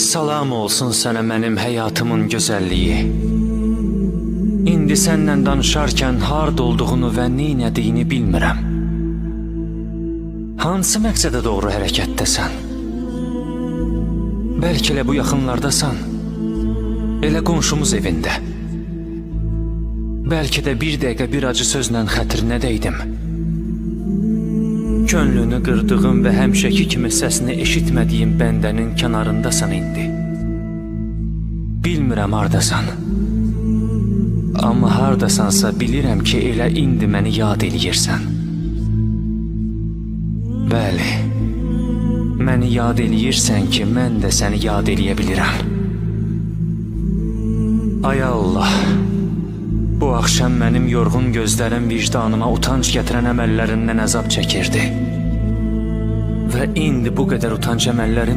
Salam olsun sənə mənim həyatımın gözəlliyi. İndi səndən danışarkən harda olduğunu və neynədiyini bilmirəm. Hansı məqsədə doğru hərəkətdəsən? Bəlkə elə bu yaxınlardasan, elə qonşumuz evində. Bəlkə də bir dəqiqə bir acı sözlə xətrinə dəydim. Könlünü qırdığım və həmişəki kimi səsini eşitmədiyim bəndənin kənarındasan indi. Bilmirəm hardasan. Amma hardasansa bilirəm ki, elə indi məni yad eləyirsən. Bəli, məni yad eləyirsən ki, mən də səni yad eləyə bilirəm. Ay Allah, bu axşam mənim yorğun gözlərim vicdanıma utanç gətirən əməllərindən əzab çəkirdi. Və indi bu qədər utanc əməllərim